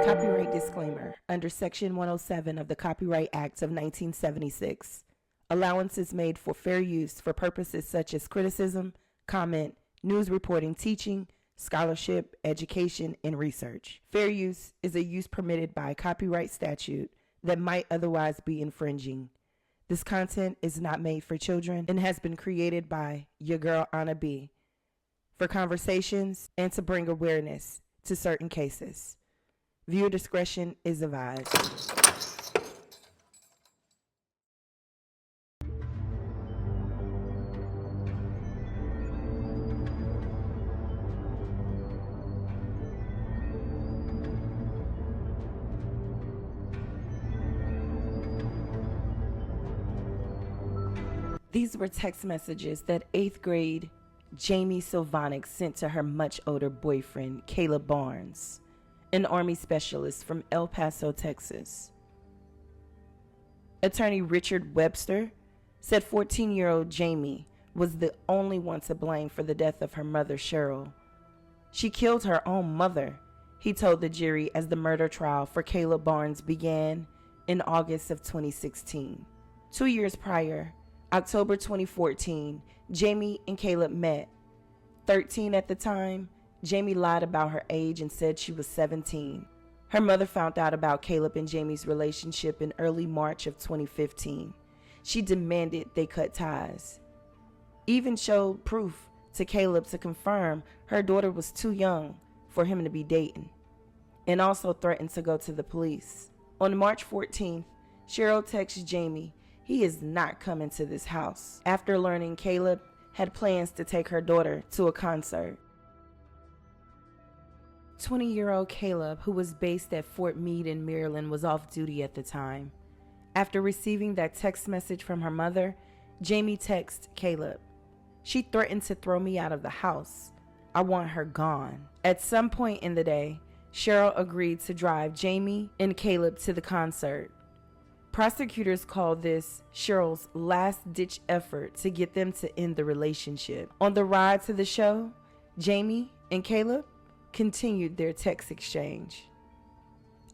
Copyright disclaimer. Under Section 107 of the Copyright Act of 1976, allowance is made for fair use for purposes such as criticism, comment, news reporting, teaching, scholarship, education, and research. Fair use is a use permitted by copyright statute that might otherwise be infringing. This content is not made for children and has been created by your girl Anna B. for conversations and to bring awareness to certain cases. Viewer discretion is advised. These were text messages that 8th grade Jamie Silvonek sent to her much older boyfriend, Caleb Barnes, an Army specialist from El Paso, Texas. Attorney Richard Webster said 14-year-old Jamie was the only one to blame for the death of her mother, Cheryl. She killed her own mother, he told the jury as the murder trial for Caleb Barnes began in August of 2016. 2 years prior, October 2014, Jamie and Caleb met. 13 at the time, Jamie lied about her age and said she was 17. Her mother found out about Caleb and Jamie's relationship in early March of 2015. She demanded they cut ties. Even showed proof to Caleb to confirm her daughter was too young for him to be dating, and also threatened to go to the police. On March 14th, Cheryl texts Jamie he is not coming to this house after learning Caleb had plans to take her daughter to a concert. 20-year-old Caleb, who was based at Fort Meade in Maryland, was off duty at the time. After receiving that text message from her mother, Jamie texted Caleb, "She threatened to throw me out of the house. I want her gone." At some point in the day, Cheryl agreed to drive Jamie and Caleb to the concert. Prosecutors called this Cheryl's last-ditch effort to get them to end the relationship. On the ride to the show, Jamie and Caleb continued their text exchange.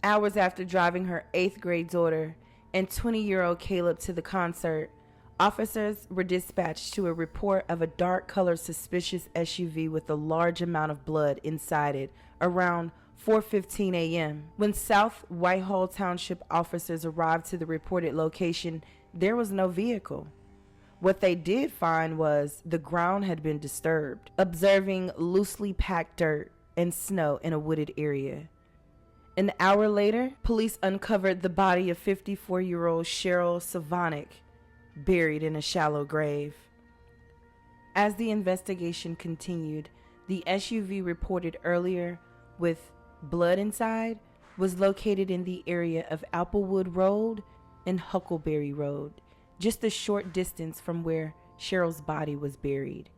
Hours after driving her 8th grade daughter and 20-year-old Caleb to the concert, officers were dispatched to a report of a dark-colored suspicious SUV with a large amount of blood inside it around 4:15 a.m. When South Whitehall Township officers arrived to the reported location, there was no vehicle. What they did find was the ground had been disturbed, observing loosely packed dirt and snow in a wooded area. An hour later, police uncovered the body of 54-year-old Cheryl Silvonek, buried in a shallow grave. As the investigation continued, the SUV reported earlier with blood inside was located in the area of Applewood Road and Huckleberry Road, just a short distance from where Cheryl's body was buried.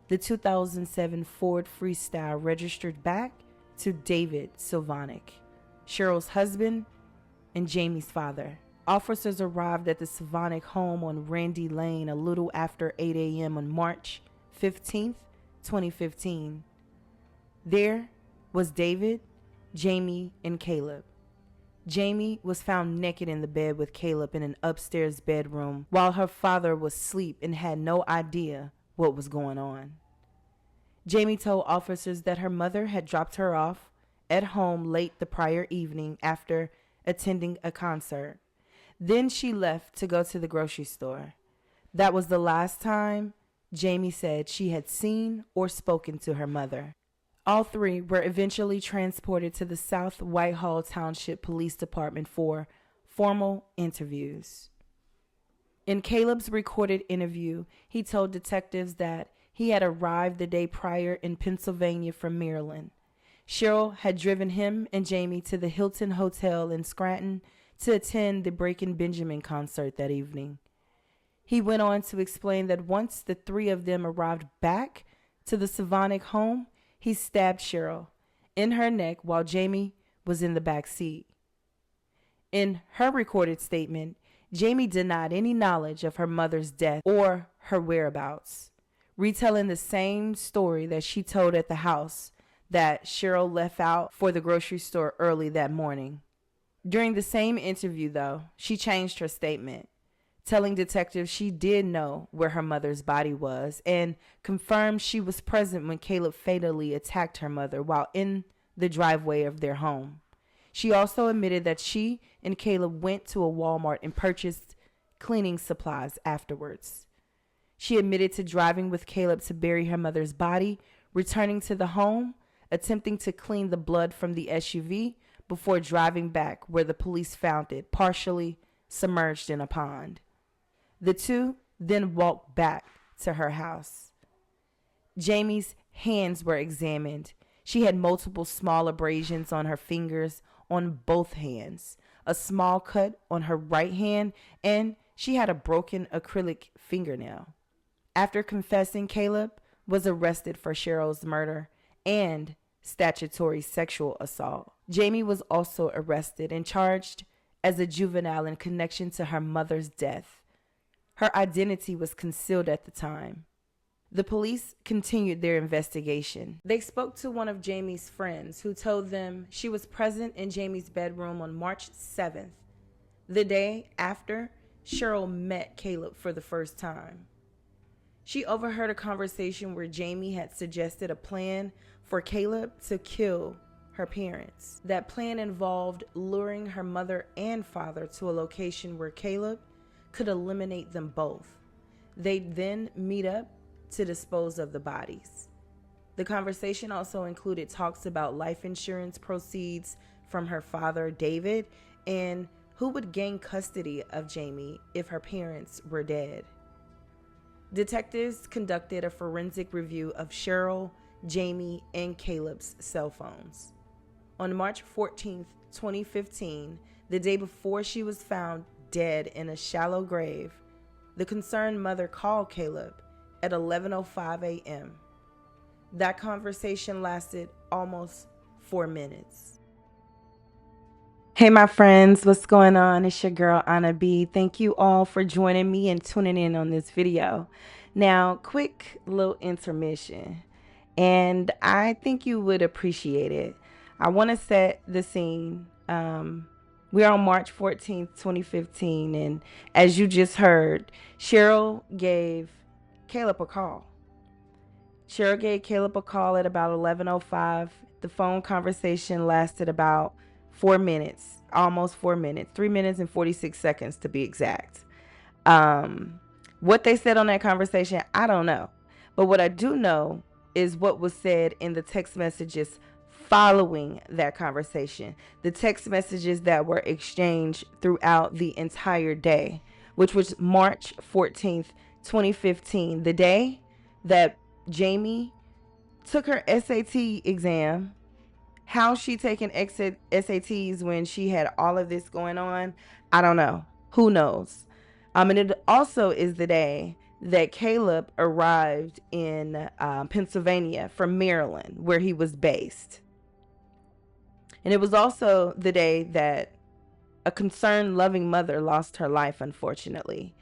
The 2007 Ford Freestyle registered back to David Silvonek, Cheryl's husband and Jamie's father. Officers arrived at the Silvonek home on Randy Lane a little after 8 a.m. on March 15, 2015. There was David, Jamie, and Caleb. Jamie was found naked in the bed with Caleb in an upstairs bedroom while her father was asleep and had no idea what was going on. Jamie told officers that her mother had dropped her off at home late the prior evening after attending a concert. Then she left to go to the grocery store. That was the last time Jamie said she had seen or spoken to her mother. All three were eventually transported to the South Whitehall Township Police Department for formal interviews. In Caleb's recorded interview, he told detectives that He had arrived the day prior in Pennsylvania from Maryland. Cheryl had driven him and Jamie to the Hilton Hotel in Scranton to attend the Breaking Benjamin concert that evening. He went on to explain that once the three of them arrived back to the Silvonek home, he stabbed Cheryl in her neck while Jamie was in the back seat. In her recorded statement, Jamie denied any knowledge of her mother's death or her whereabouts, retelling the same story that she told at the house that Cheryl left out for the grocery store early that morning. During the same interview, though, she changed her statement, telling detectives she did know where her mother's body was and confirmed she was present when Caleb fatally attacked her mother while in the driveway of their home. She also admitted that she and Caleb went to a Walmart and purchased cleaning supplies afterwards. She admitted to driving with Caleb to bury her mother's body, returning to the home, attempting to clean the blood from the SUV before driving back where the police found it, partially submerged in a pond. The two then walked back to her house. Jamie's hands were examined. She had multiple small abrasions on her fingers on both hands, a small cut on her right hand, and she had a broken acrylic fingernail. After confessing, Caleb was arrested for Cheryl's murder and statutory sexual assault. Jamie was also arrested and charged as a juvenile in connection to her mother's death. Her identity was concealed at the time. The police continued their investigation. They spoke to one of Jamie's friends who told them she was present in Jamie's bedroom on March 7th, the day after Cheryl met Caleb for the first time. She overheard a conversation where Jamie had suggested a plan for Caleb to kill her parents. That plan involved luring her mother and father to a location where Caleb could eliminate them both. They'd then meet up to dispose of the bodies. The conversation also included talks about life insurance proceeds from her father, David, and who would gain custody of Jamie if her parents were dead. Detectives conducted a forensic review of Cheryl, Jamie, and Caleb's cell phones. On March 14th, 2015, the day before she was found dead in a shallow grave, the concerned mother called Caleb at 11:05 a.m. That conversation lasted almost 4 minutes. Hey, my friends, what's going on? It's your girl, Anna B. Thank you all for joining me and tuning in on this video. Now, quick little intermission, and I think you would appreciate it. I want to set the scene. We're on March 14th, 2015, and as you just heard, Cheryl gave Caleb a call. Cheryl gave Caleb a call at about 11:05. The phone conversation lasted about 4 minutes, almost 4 minutes, 3 minutes and 46 seconds to be exact. What they said on that conversation, I don't know. But what I do know is what was said in the text messages following that conversation. The text messages that were exchanged throughout the entire day, which was March 14th, 2015, the day that Jamie took her SAT exam. How she taking SATs when she had all of this going on, I don't know. Who knows? And it also is the day that Caleb arrived in Pennsylvania from Maryland, where he was based. And it was also the day that a concerned, loving mother lost her life, unfortunately.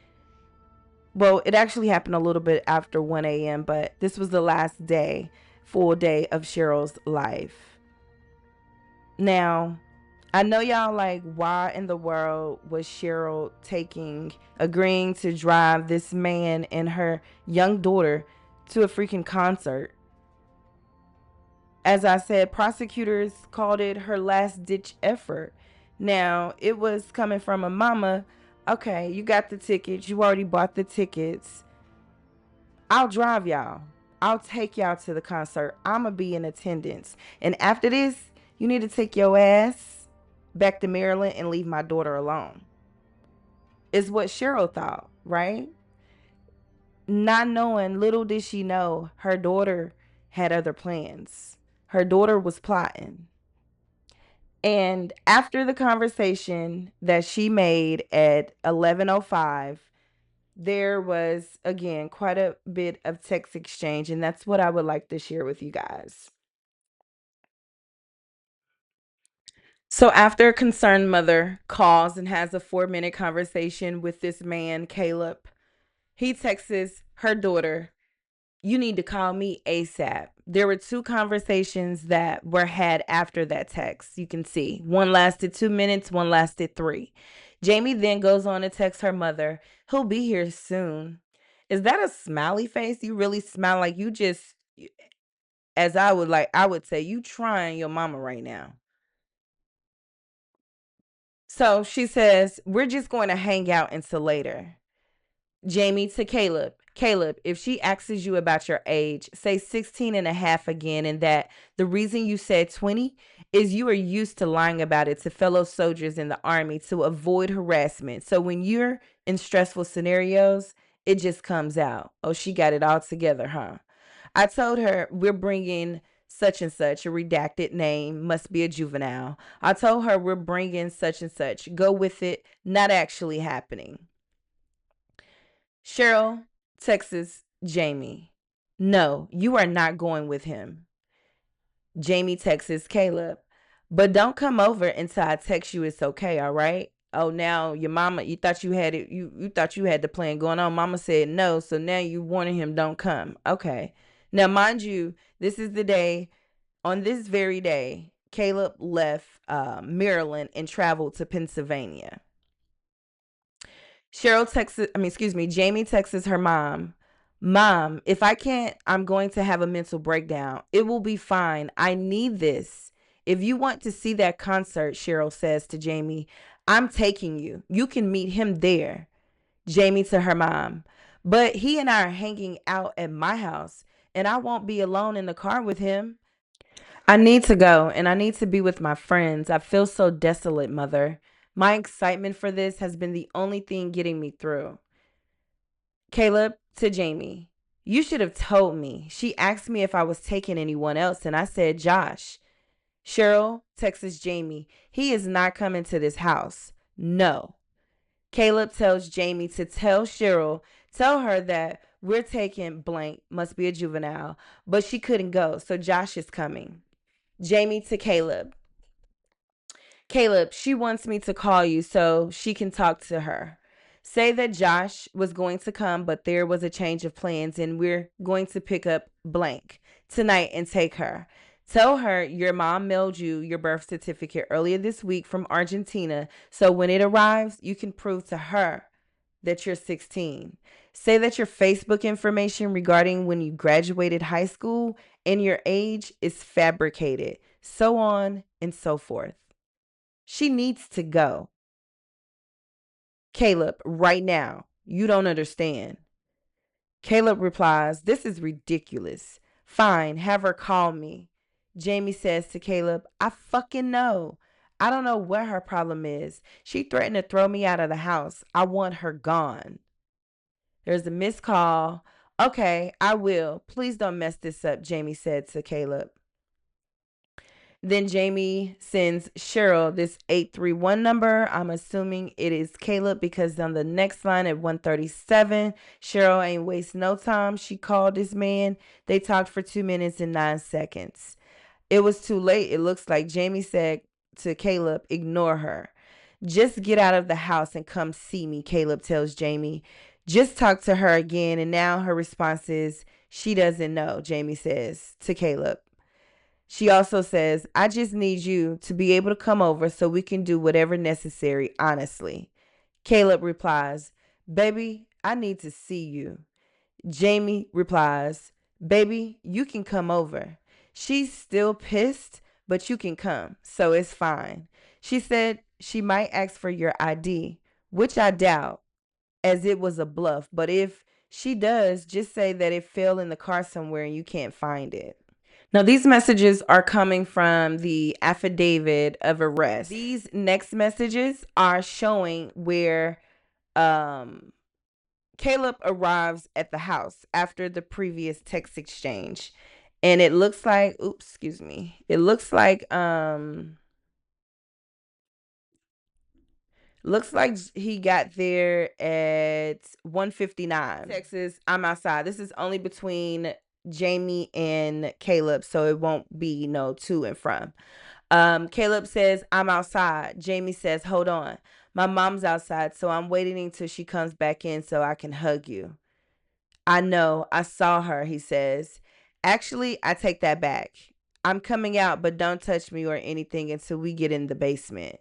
Well, it actually happened a little bit after 1 a.m., but this was the last day, full day of Cheryl's life. Now, I know y'all like, why in the world was Cheryl agreeing to drive this man and her young daughter to a freaking concert? As I said, prosecutors called it her last-ditch effort. Now, it was coming from a mama. Okay, you got the tickets. You already bought the tickets. I'll drive y'all. I'll take y'all to the concert. I'm going to be in attendance. And after this, you need to take your ass back to Maryland and leave my daughter alone. Is what Cheryl thought, right? not knowing, little did she know, her daughter had other plans. Her daughter was plotting. And after the conversation that she made at 11:05, there was again quite a bit of text exchange, and that's what I would like to share with you guys. So after a concerned mother calls and has a 4-minute conversation with this man, Caleb, he texts her daughter, "You need to call me ASAP." There were 2 conversations that were had after that text. You can see one lasted 2 minutes, one lasted 3. Jamie then goes on to text her mother, "He'll be here soon." Is that a smiley face? You really smile like you just, as I would say, you trying your mama right now. So she says, "We're just going to hang out until later." Jamie to Caleb, "Caleb, if she asks you about your age, say 16 and a half again, and that the reason you said 20 is you are used to lying about it to fellow soldiers in the army to avoid harassment. So when you're in stressful scenarios, it just comes out. Oh, she got it all together, huh? I told her we're bringing such and such, a redacted name, must be a juvenile. I told her we're bringing such and such. Go with it, not actually happening." Cheryl texts Jamie, "No, you are not going with him." Jamie texts Caleb, "But don't come over until I text you it's okay, all right?" Oh, now your mama, you thought you had it, you thought you had the plan going on. Mama said no, so now you warning him don't come. Okay. Now, mind you, this is the day, on this very day, Caleb left Maryland and traveled to Pennsylvania. Jamie texts her mom, "Mom, if I can't, I'm going to have a mental breakdown. It will be fine. I need this. If you want to see that concert," Cheryl says to Jamie, "I'm taking you. You can meet him there." Jamie to her mom, "But he and I are hanging out at my house, and I won't be alone in the car with him. I need to go, and I need to be with my friends. I feel so desolate, Mother. My excitement for this has been the only thing getting me through." Caleb to Jamie, "You should have told me. She asked me if I was taking anyone else, and I said Josh." Cheryl texts Jamie, "He is not coming to this house. No." Caleb tells Jamie to tell Cheryl, tell her that we're taking blank, must be a juvenile, but she couldn't go, so Josh is coming. Jamie to Caleb, "Caleb, she wants me to call you so she can talk to her. Say that Josh was going to come, but there was a change of plans and we're going to pick up blank tonight and take her. Tell her your mom mailed you your birth certificate earlier this week from Argentina, so when it arrives, you can prove to her that you're 16. Say that your Facebook information regarding when you graduated high school and your age is fabricated, so on and so forth. She needs to go. Caleb, right now. You don't understand." Caleb replies, "This is ridiculous. Fine, have her call me." Jamie says to Caleb, "I fucking know. I don't know what her problem is. She threatened to throw me out of the house. I want her gone." There's a missed call. "Okay, I will. Please don't mess this up," Jamie said to Caleb. Then Jamie sends Cheryl this 831 number. I'm assuming it is Caleb because on the next line at 137, Cheryl ain't waste no time. She called this man. They talked for 2 minutes and 9 seconds. It was too late. It looks like Jamie said to Caleb, "Ignore her. Just get out of the house and come see me," Caleb tells Jamie. "Just talk to her again." And now her response is, "She doesn't know," Jamie says to Caleb. She also says, "I just need you to be able to come over so we can do whatever necessary, honestly." Caleb replies, "Baby, I need to see you." Jamie replies, "Baby, you can come over. She's still pissed, but you can come, so it's fine." She said she might ask for your ID, which I doubt, as it was a bluff, but if she does, just say that it fell in the car somewhere and you can't find it. Now, these messages are coming from the affidavit of arrest. These next messages are showing where Caleb arrives at the house after the previous text exchange, and it looks like, looks like he got there at 1:59. Texas, I'm outside. This is only between Jamie and Caleb, so it won't be no to and from. Caleb says, I'm outside. Jamie says, hold on. My mom's outside, so I'm waiting until she comes back in so I can hug you. I know, I saw her, he says. Actually, I take that back. I'm coming out, but don't touch me or anything until we get in the basement.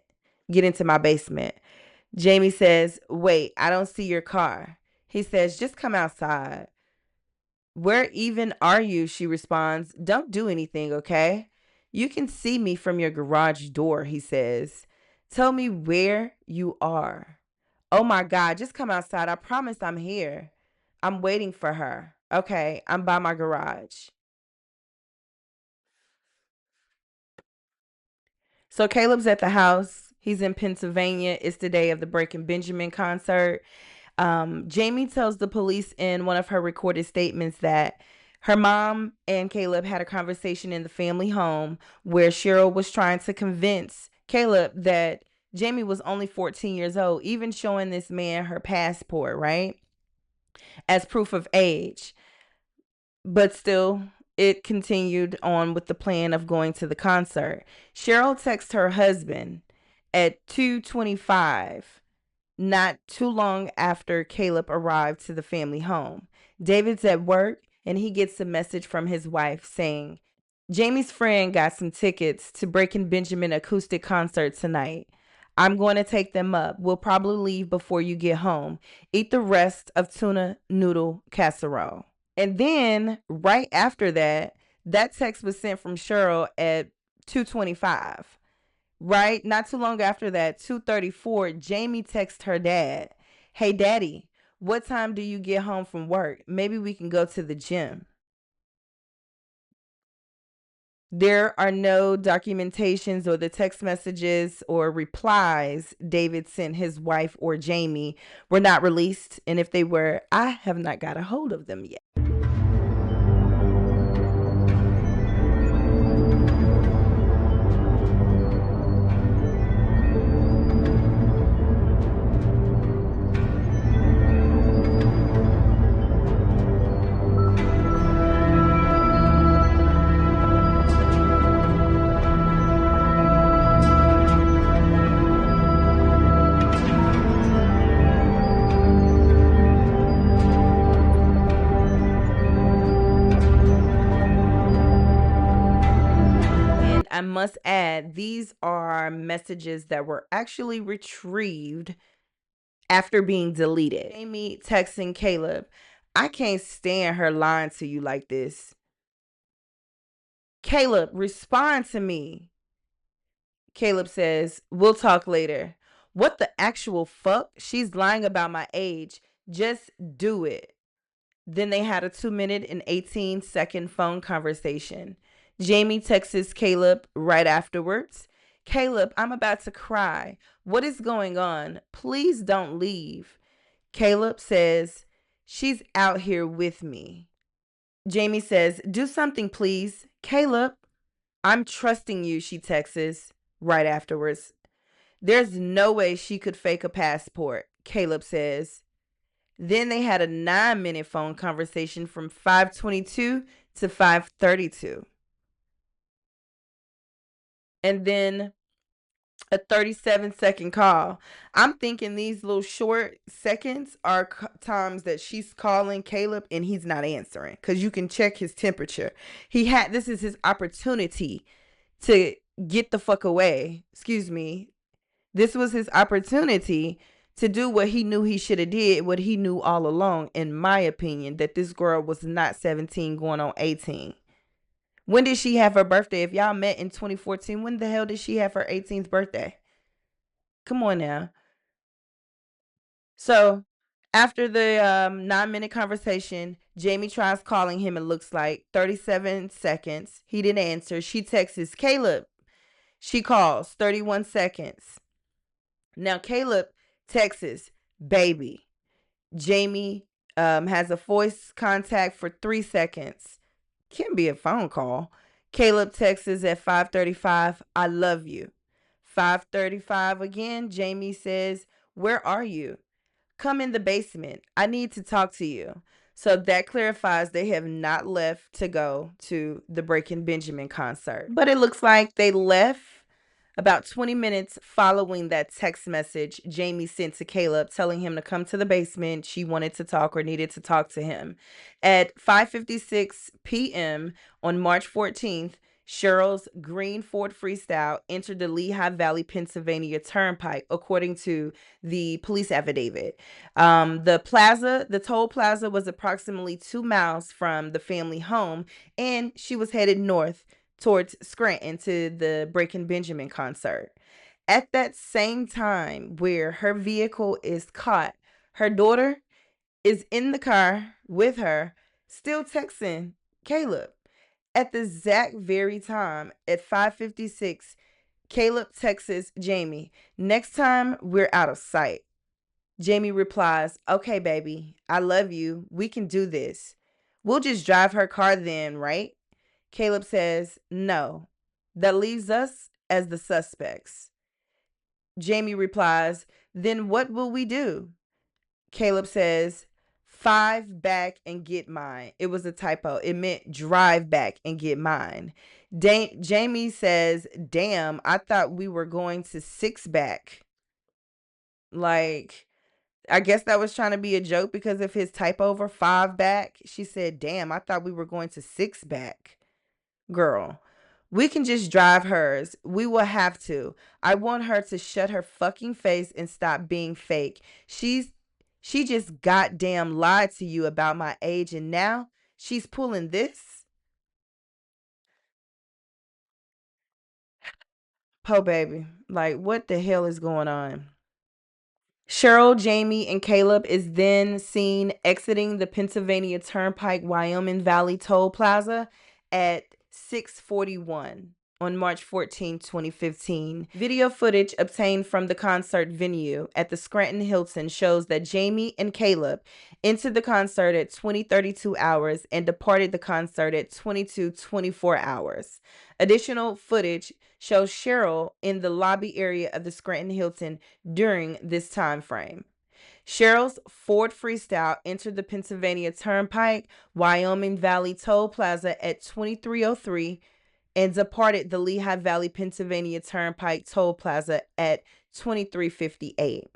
Get into my basement. Jamie says, wait, I don't see your car. He says, just come outside. Where even are you? She responds, don't do anything, okay? You can see me from your garage door, he says. Tell me where you are. Oh my God, just come outside. I promise I'm here. I'm waiting for her. Okay, I'm by my garage. So Caleb's at the house. He's in Pennsylvania. It's the day of the Breaking Benjamin concert. Jamie tells the police in one of her recorded statements that her mom and Caleb had a conversation in the family home where Cheryl was trying to convince Caleb that Jamie was only 14 years old, even showing this man her passport, right, as proof of age. But still, it continued on with the plan of going to the concert. Cheryl texts her husband at 2:25, not too long after Caleb arrived to the family home. David's at work and he gets a message from his wife saying, Jamie's friend got some tickets to Breaking Benjamin acoustic concert tonight. I'm going to take them up. We'll probably leave before you get home. Eat the rest of tuna noodle casserole. And then right after that, that text was sent from Cheryl at 2:25. Right? Not too long after that, 2:34, Jamie texts her dad, hey, daddy, what time do you get home from work? Maybe we can go to the gym. There are no documentations or the text messages or replies David sent his wife or Jamie were not released. And if they were, I have not got a hold of them yet. I must add, these are messages that were actually retrieved after being deleted. Jamie texting Caleb, I can't stand her lying to you like this. Caleb, respond to me. Caleb says, we'll talk later. What the actual fuck? She's lying about my age. Just do it. Then they had a 2-minute and 18-second phone conversation. Jamie texts Caleb right afterwards. Caleb, I'm about to cry. What is going on? Please don't leave. Caleb says, she's out here with me. Jamie says, do something, please. Caleb, I'm trusting you, she texts right afterwards. There's no way she could fake a passport, Caleb says. Then they had a 9-minute phone conversation from 5:22 to 5:32. And then a 37-second call. I'm thinking these little short seconds are times that she's calling Caleb and he's not answering, because you can check his temperature. This is his opportunity to get the fuck away. Excuse me. This was his opportunity to do what he knew he should have did, what he knew all along, in my opinion, that this girl was not 17 going on 18. When did she have her birthday? If y'all met in 2014, when the hell did she have her 18th birthday? Come on now. So after the 9-minute conversation, Jamie tries calling him. It looks like 37 seconds. He didn't answer. She texts Caleb. She calls 31 seconds. Now Caleb texts, baby. Jamie has a voice contact for 3 seconds. Can be a phone call. Caleb texts at 5:35, I love you. 5:35 again, Jamie says, where are you? Come in the basement. I need to talk to you. So that clarifies they have not left to go to the Breaking Benjamin concert. But it looks like they left about 20 minutes following that text message Jamie sent to Caleb telling him to come to the basement. She wanted to talk or needed to talk to him. At 5:56 p.m. on March 14th, Cheryl's green Ford Freestyle entered the Lehigh Valley, Pennsylvania Turnpike, according to the police affidavit. The toll plaza was approximately 2 miles from the family home, and she was headed north towards Scranton to the Breaking Benjamin concert. At that same time where her vehicle is caught, her daughter is in the car with her, still texting Caleb. At the exact very time, at 5:56, Caleb texts Jamie, next time we're out of sight. Jamie replies, okay, baby, I love you. We can do this. We'll just drive her car then, right? Caleb says, no. That leaves us as the suspects. Jamie replies, then what will we do? Caleb says, 5 back and get mine. It was a typo. It meant drive back and get mine. Jamie says, damn, I thought we were going to 6 back. Like, I guess that was trying to be a joke because of his typo over 5 back. She said, damn, I thought we were going to 6 back. Girl, we can just drive hers. We will have to. I want her to shut her fucking face and stop being fake. She just goddamn lied to you about my age, and now she's pulling this? Po baby. Like, what the hell is going on? Cheryl, Jamie, and Caleb is then seen exiting the Pennsylvania Turnpike Wyoming Valley Toll Plaza at 6:41 on March 14, 2015. Video footage obtained from the concert venue at the Scranton Hilton shows that Jamie and Caleb entered the concert at 20:32 hours and departed the concert at 22:24 hours. Additional footage shows Cheryl in the lobby area of the Scranton Hilton during this time frame. Cheryl's Ford Freestyle entered the Pennsylvania Turnpike Wyoming Valley Toll Plaza at 23:03 and departed the Lehigh Valley, Pennsylvania Turnpike Toll Plaza at 23:58.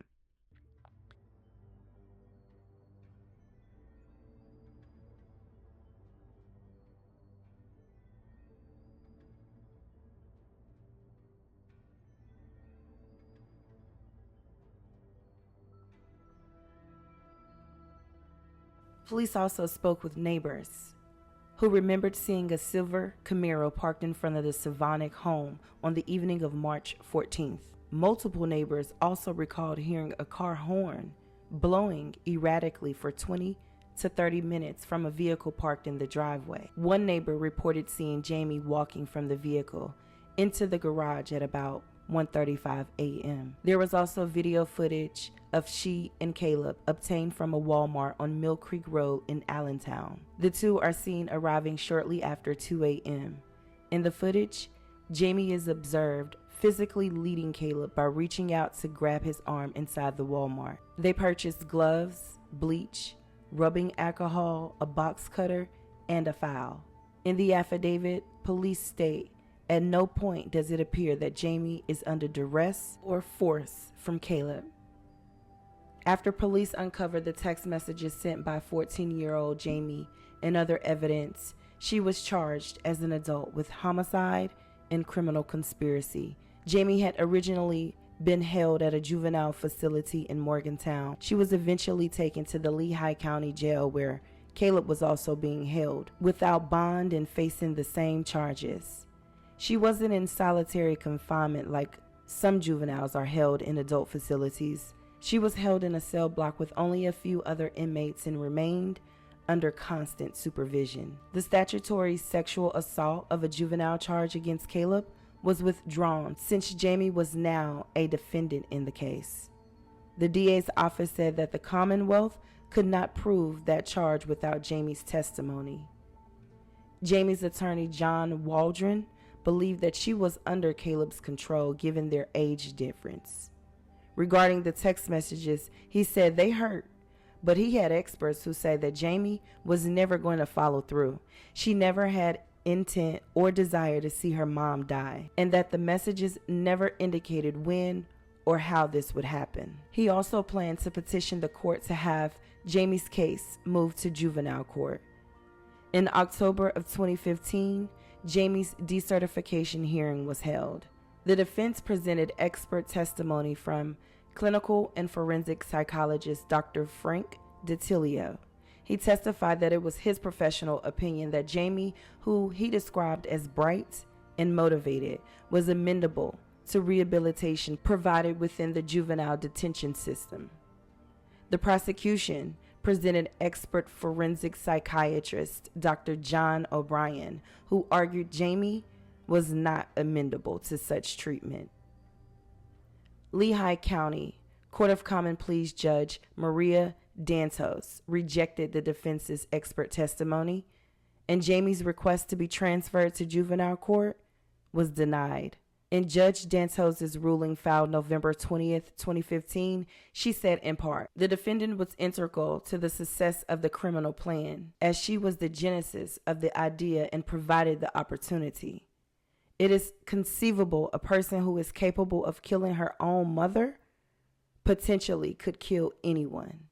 Police also spoke with neighbors who remembered seeing a silver Camaro parked in front of the Silvonek home on the evening of March 14th. Multiple neighbors also recalled hearing a car horn blowing erratically for 20 to 30 minutes from a vehicle parked in the driveway. One neighbor reported seeing Jamie walking from the vehicle into the garage at about 1:35 a.m. There was also video footage of she and Caleb obtained from a Walmart on Mill Creek Road in Allentown. The two are seen arriving shortly after 2 a.m. In the footage, Jamie is observed physically leading Caleb by reaching out to grab his arm inside the Walmart. They purchased gloves, bleach, rubbing alcohol, a box cutter, and a file. In the affidavit, police state, at no point does it appear that Jamie is under duress or force from Caleb. After police uncovered the text messages sent by 14-year-old Jamie and other evidence, she was charged as an adult with homicide and criminal conspiracy. Jamie had originally been held at a juvenile facility in Morgantown. She was eventually taken to the Lehigh County jail where Caleb was also being held without bond and facing the same charges. She wasn't in solitary confinement like some juveniles are held in adult facilities. She was held in a cell block with only a few other inmates and remained under constant supervision. The statutory sexual assault of a juvenile charge against Caleb was withdrawn since Jamie was now a defendant in the case. The DA's office said that the Commonwealth could not prove that charge without Jamie's testimony. Jamie's attorney, John Waldron, believed that she was under Caleb's control given their age difference. Regarding the text messages, he said they hurt, but he had experts who say that Jamie was never going to follow through. She never had intent or desire to see her mom die, and that the messages never indicated when or how this would happen. He also planned to petition the court to have Jamie's case moved to juvenile court. In October of 2015, Jamie's decertification hearing was held. The defense presented expert testimony from clinical and forensic psychologist Dr. Frank DiTilio. He testified that it was his professional opinion that Jamie, who he described as bright and motivated, was amenable to rehabilitation provided within the juvenile detention system. The prosecution presented expert forensic psychiatrist Dr. John O'Brien, who argued Jamie was not amenable to such treatment. Lehigh County Court of Common Pleas Judge Maria Dantos rejected the defense's expert testimony, and Jamie's request to be transferred to juvenile court was denied. In Judge Dantos' ruling filed November 20th, 2015, she said in part, the defendant was integral to the success of the criminal plan, as she was the genesis of the idea and provided the opportunity. It is conceivable a person who is capable of killing her own mother potentially could kill anyone.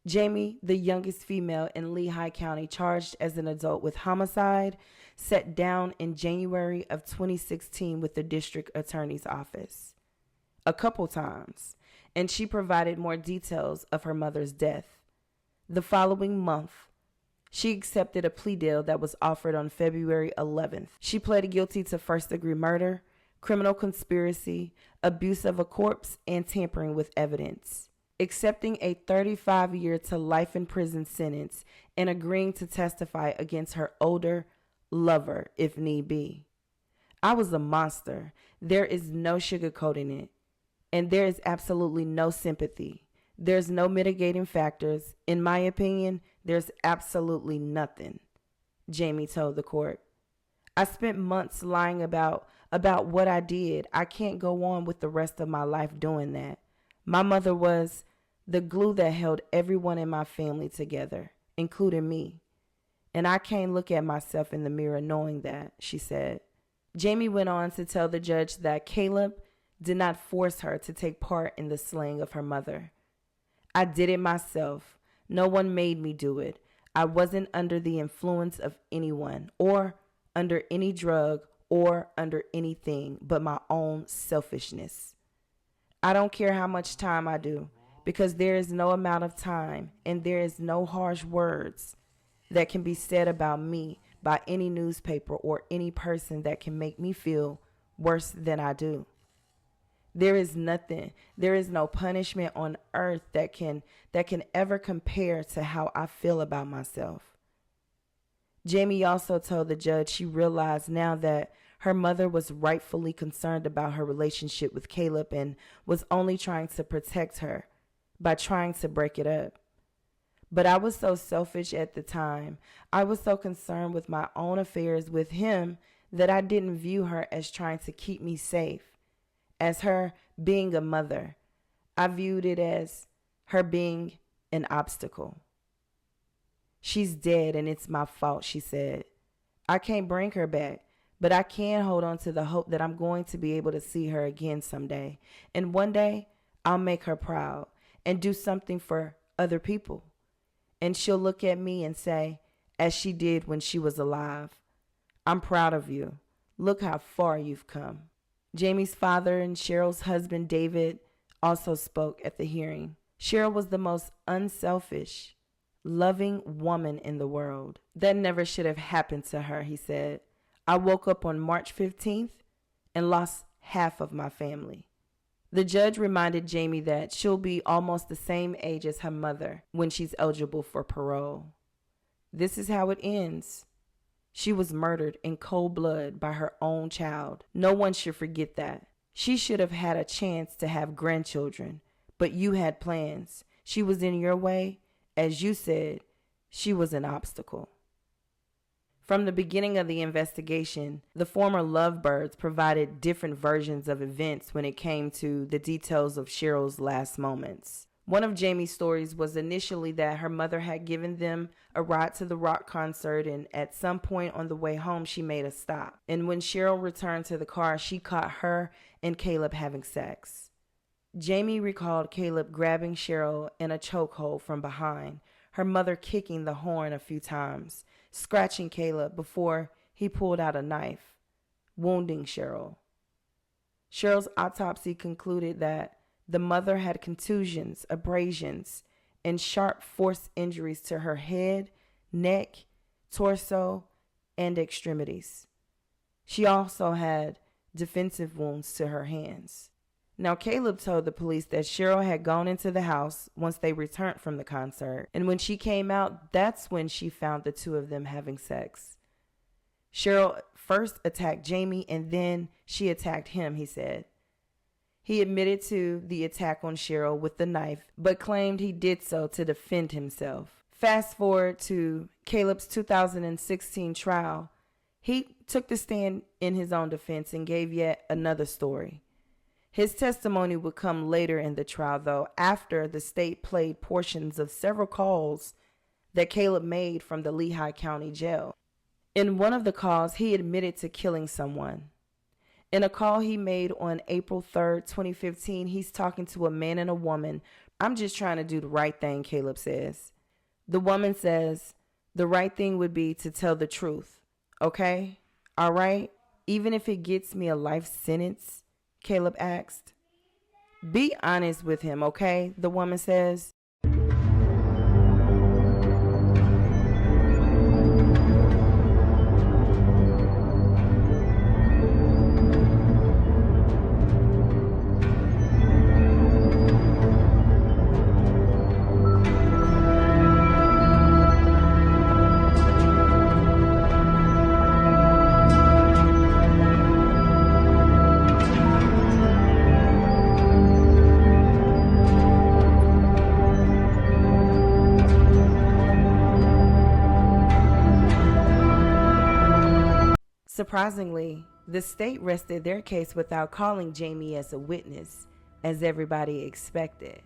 Jamie, the youngest female in Lehigh County charged as an adult with homicide, sat down in January of 2016 with the district attorney's office a couple times, and she provided more details of her mother's death. The following month, she accepted a plea deal that was offered on February 11th. She pled guilty to first-degree murder, criminal conspiracy, abuse of a corpse, and tampering with evidence, accepting a 35-year to life in prison sentence and agreeing to testify against her older lover if need be. I was a monster. There is no sugarcoating it, and there is absolutely no sympathy. There's no mitigating factors. In my opinion, there's absolutely nothing, Jamie told the court. I spent months lying about what I did. I can't go on with the rest of my life doing that. My mother was the glue that held everyone in my family together, including me. And I can't look at myself in the mirror knowing that, she said. Jamie went on to tell the judge that Caleb did not force her to take part in the slaying of her mother. I did it myself. No one made me do it. I wasn't under the influence of anyone or under any drug or under anything but my own selfishness. I don't care how much time I do, because there is no amount of time and there is no harsh words that can be said about me by any newspaper or any person that can make me feel worse than I do. There is nothing, there is no punishment on earth that can ever compare to how I feel about myself. Jamie also told the judge she realized now that her mother was rightfully concerned about her relationship with Caleb and was only trying to protect her by trying to break it up. But I was so selfish at the time. I was so concerned with my own affairs with him that I didn't view her as trying to keep me safe, as her being a mother. I viewed it as her being an obstacle. She's dead and it's my fault, she said. I can't bring her back, but I can hold on to the hope that I'm going to be able to see her again someday. And one day I'll make her proud and do something for other people. And she'll look at me and say, as she did when she was alive, I'm proud of you. Look how far you've come. Jamie's father and Cheryl's husband, David, also spoke at the hearing. Cheryl was the most unselfish, loving woman in the world. That never should have happened to her, he said. I woke up on March 15th and lost half of my family. The judge reminded Jamie that she'll be almost the same age as her mother when she's eligible for parole. This is how it ends. She was murdered in cold blood by her own child. No one should forget that. She should have had a chance to have grandchildren, but you had plans. She was in your way, As you said, she was an obstacle. From the beginning of the investigation, the former lovebirds provided different versions of events when it came to the details of Cheryl's last moments. One of Jamie's stories was initially that her mother had given them a ride to the rock concert, and at some point on the way home, she made a stop. And when Cheryl returned to the car, she caught her and Caleb having sex. Jamie recalled Caleb grabbing Cheryl in a chokehold from behind, her mother kicking the horn a few times, scratching Caleb before he pulled out a knife, wounding Cheryl. Cheryl's autopsy concluded that the mother had contusions, abrasions, and sharp force injuries to her head, neck, torso, and extremities. She also had defensive wounds to her hands. Now, Caleb told the police that Cheryl had gone into the house once they returned from the concert, and when she came out, that's when she found the two of them having sex. Cheryl first attacked Jamie, and then she attacked him, he said. He admitted to the attack on Cheryl with the knife, but claimed he did so to defend himself. Fast forward to Caleb's 2016 trial. He took the stand in his own defense and gave yet another story. His testimony would come later in the trial, though, after the state played portions of several calls that Caleb made from the Lehigh County jail. In one of the calls, he admitted to killing someone. In a call he made on April 3rd, 2015, he's talking to a man and a woman. "I'm just trying to do the right thing," Caleb says. The woman says, "The right thing would be to tell the truth. Okay? All right? Even if it gets me a life sentence?" Caleb asked. "Be honest with him, okay?" the woman says. Surprisingly, the state rested their case without calling Jamie as a witness, as everybody expected.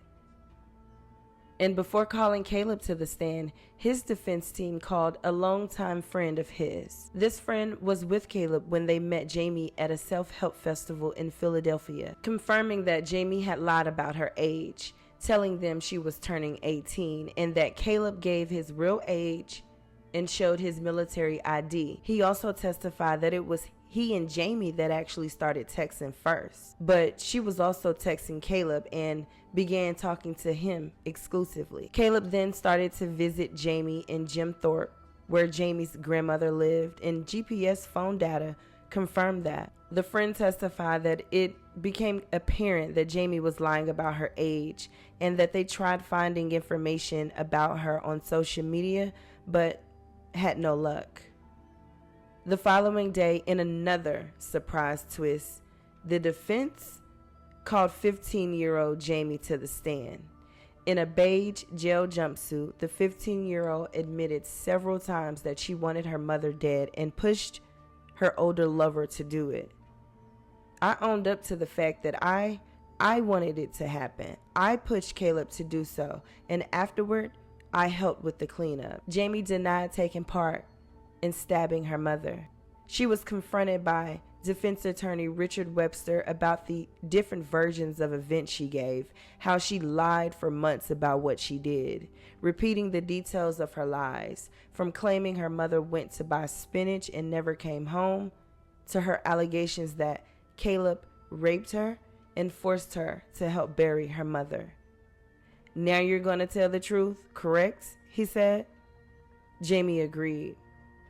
And before calling Caleb to the stand, his defense team called a longtime friend of his. This friend was with Caleb when they met Jamie at a self-help festival in Philadelphia, confirming that Jamie had lied about her age, telling them she was turning 18, and that Caleb gave his real age and showed his military ID. He also testified that it was he and Jamie that actually started texting first, but she was also texting Caleb and began talking to him exclusively. Caleb then started to visit Jamie in Jim Thorpe, where Jamie's grandmother lived, and GPS phone data confirmed that. The friend testified that it became apparent that Jamie was lying about her age and that they tried finding information about her on social media, but had no luck. The following day, in another surprise twist, the defense called 15-year-old Jamie to the stand. In a beige jail jumpsuit, the 15-year-old admitted several times that she wanted her mother dead and pushed her older lover to do it. "I owned up to the fact that I wanted it to happen. I pushed Caleb to do so, and afterward, I helped with the cleanup." Jamie denied taking part in stabbing her mother. She was confronted by defense attorney Richard Webster about the different versions of events she gave, how she lied for months about what she did, repeating the details of her lies, from claiming her mother went to buy spinach and never came home, to her allegations that Caleb raped her and forced her to help bury her mother. "Now you're going to tell the truth, correct?" he said. Jamie agreed.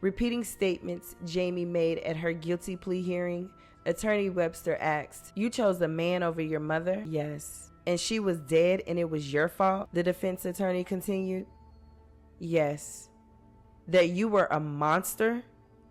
Repeating statements Jamie made at her guilty plea hearing, attorney Webster asked, "You chose a man over your mother?" "Yes." "And she was dead and it was your fault?" the defense attorney continued. "Yes." "That you were a monster?"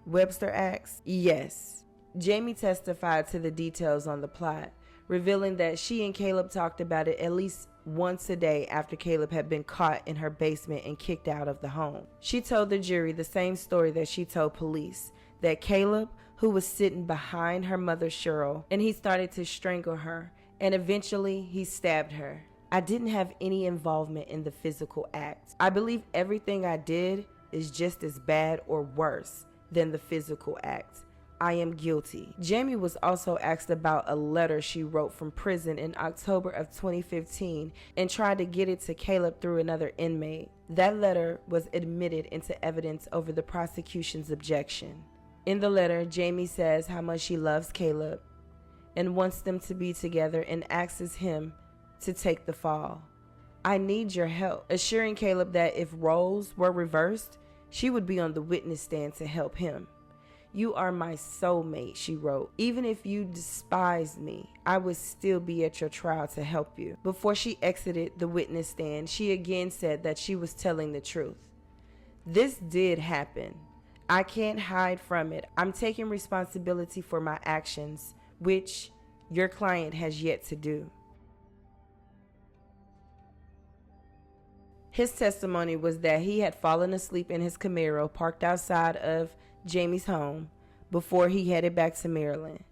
Webster asked. "Yes." Jamie testified to the details on the plot, revealing that she and Caleb talked about it at least once a day after Caleb had been caught in her basement and kicked out of the home. She told the jury the same story that she told police, that Caleb, who was sitting behind her mother Cheryl, and he started to strangle her, and eventually he stabbed her. I didn't have any involvement in the physical act. I believe everything I did is just as bad or worse than the physical act. I am guilty. Jamie was also asked about a letter she wrote from prison in October of 2015 and tried to get it to Caleb through another inmate. That letter was admitted into evidence over the prosecution's objection. In the letter, Jamie says how much she loves Caleb and wants them to be together and asks him to take the fall. I need your help, assuring Caleb that if roles were reversed, she would be on the witness stand to help him. You are my soulmate, she wrote. Even if you despised me, I would still be at your trial to help you. Before she exited the witness stand, she again said that she was telling the truth. This did happen. I can't hide from it. I'm taking responsibility for my actions, which your client has yet to do. His testimony was that he had fallen asleep in his Camaro parked outside of Jamie's home before he headed back to Maryland.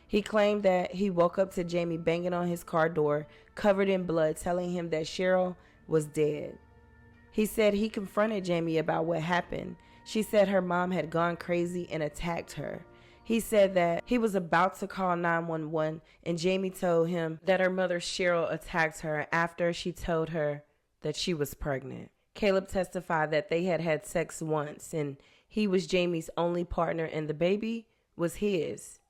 He claimed that he woke up to Jamie banging on his car door, covered in blood, telling him that Cheryl was dead. He said he confronted Jamie about what happened. She said her mom had gone crazy and attacked her. He said that he was about to call 911 and Jamie told him that her mother Cheryl attacked her after she told her that she was pregnant. Caleb testified that they had had sex once and he was Jamie's only partner and the baby was his.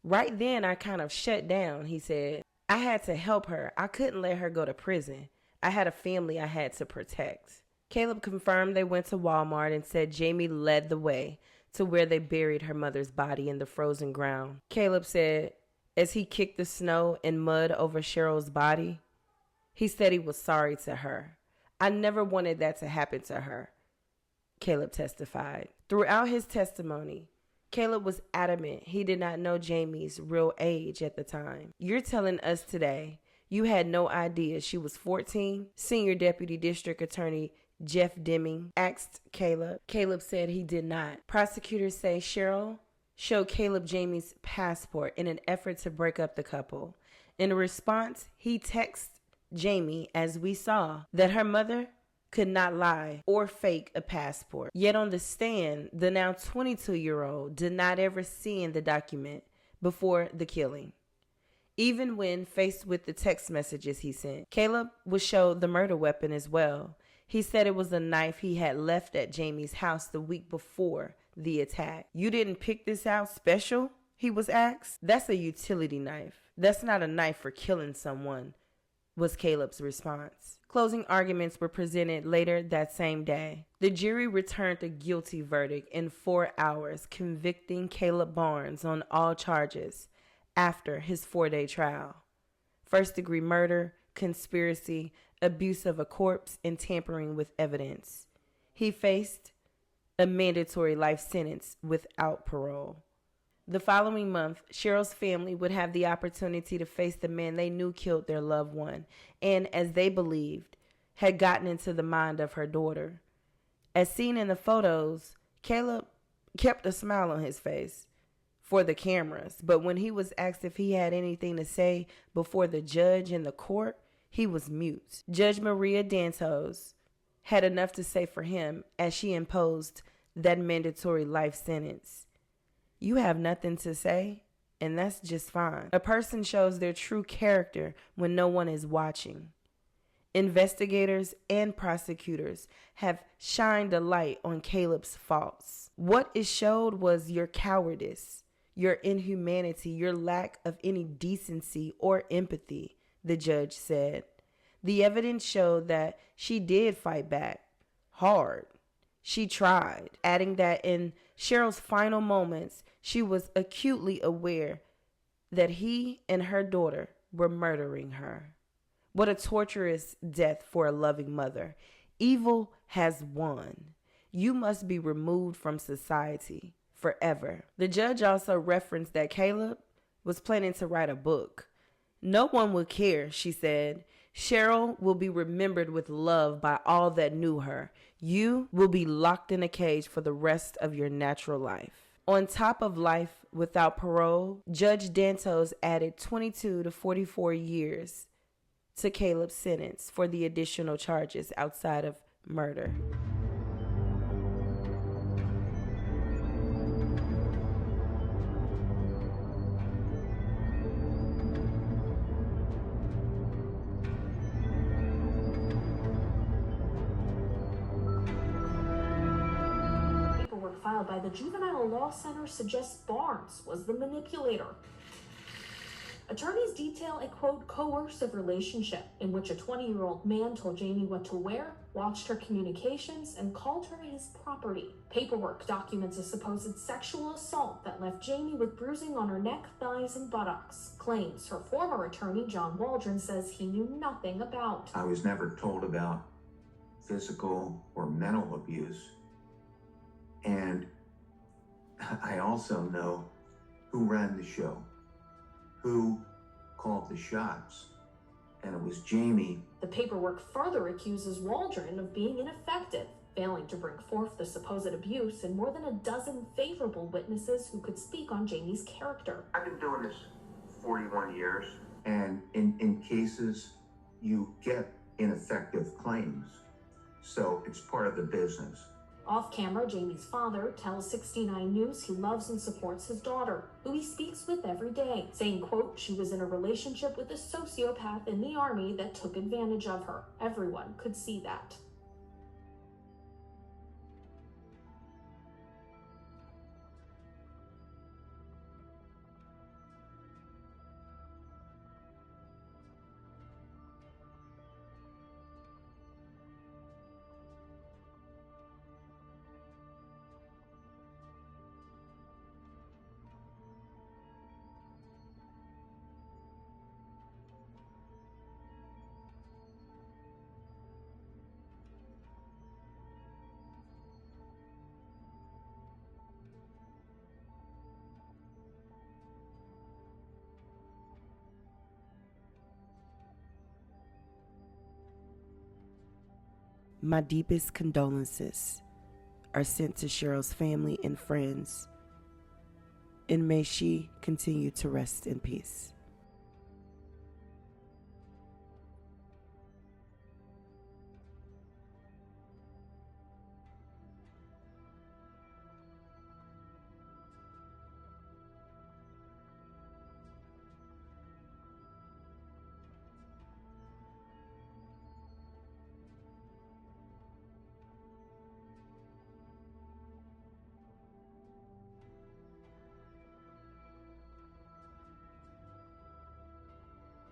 Right then, I kind of shut down, he said. I had to help her. I couldn't let her go to prison. I had a family I had to protect. Caleb confirmed they went to Walmart and said Jamie led the way to where they buried her mother's body in the frozen ground. Caleb said as he kicked the snow and mud over Cheryl's body, he said he was sorry to her. I never wanted that to happen to her, Caleb testified. Throughout his testimony, Caleb was adamant he did not know Jamie's real age at the time. You're telling us today you had no idea she was 14? Senior Deputy District Attorney Jeff Deming asked Caleb. Caleb said he did not. Prosecutors say Cheryl showed Caleb Jamie's passport in an effort to break up the couple. In response, he texted Jamie, as we saw, that her mother could not lie or fake a passport. Yet on the stand, the now 22-year-old denied ever seeing the document before the killing. Even when faced with the text messages he sent, Caleb was showed the murder weapon as well. He said it was a knife he had left at Jamie's house the week before the attack. You didn't pick this out special? He was asked. That's a utility knife. That's not a knife for killing someone, was Caleb's response. Closing arguments were presented later that same day. The jury returned a guilty verdict in 4 hours, convicting Caleb Barnes on all charges after his 4-day trial. First-degree murder, conspiracy, abuse of a corpse, and tampering with evidence. He faced a mandatory life sentence without parole. The following month, Cheryl's family would have the opportunity to face the man they knew killed their loved one and, as they believed, had gotten into the mind of her daughter. As seen in the photos, Caleb kept a smile on his face for the cameras, but when he was asked if he had anything to say before the judge in the court, he was mute. Judge Maria Dantos had enough to say for him as she imposed that mandatory life sentence. You have nothing to say, and that's just fine. A person shows their true character when no one is watching. Investigators and prosecutors have shined a light on Caleb's faults. What it showed was your cowardice, your inhumanity, your lack of any decency or empathy, the judge said. The evidence showed that she did fight back hard. She tried, adding that in Cheryl's final moments, she was acutely aware that he and her daughter were murdering her. What a torturous death for a loving mother. Evil has won. You must be removed from society forever. The judge also referenced that Caleb was planning to write a book. No one will care, she said. Cheryl will be remembered with love by all that knew her. You will be locked in a cage for the rest of your natural life. On top of life without parole, Judge Dantos added 22 to 44 years to Caleb's sentence for the additional charges outside of murder. Filed by the Juvenile Law Center suggests Barnes was the manipulator. Attorneys detail a, quote, coercive relationship in which a 20-year-old man told Jamie what to wear, watched her communications, and called her his property. Paperwork documents a supposed sexual assault that left Jamie with bruising on her neck, thighs, and buttocks. Claims her former attorney, John Waldron, says he knew nothing about. I was never told about physical or mental abuse. And I also know who ran the show, who called the shots, and it was Jamie. The paperwork further accuses Waldron of being ineffective, failing to bring forth the supposed abuse and more than a dozen favorable witnesses who could speak on Jamie's character. I've been doing this 41 years, and in cases, you get ineffective claims, so it's part of the business. Off camera, Jamie's father tells 69 News he loves and supports his daughter, who he speaks with every day, saying, quote, she was in a relationship with a sociopath in the Army that took advantage of her. Everyone could see that. My deepest condolences are sent to Cheryl's family and friends, and may she continue to rest in peace.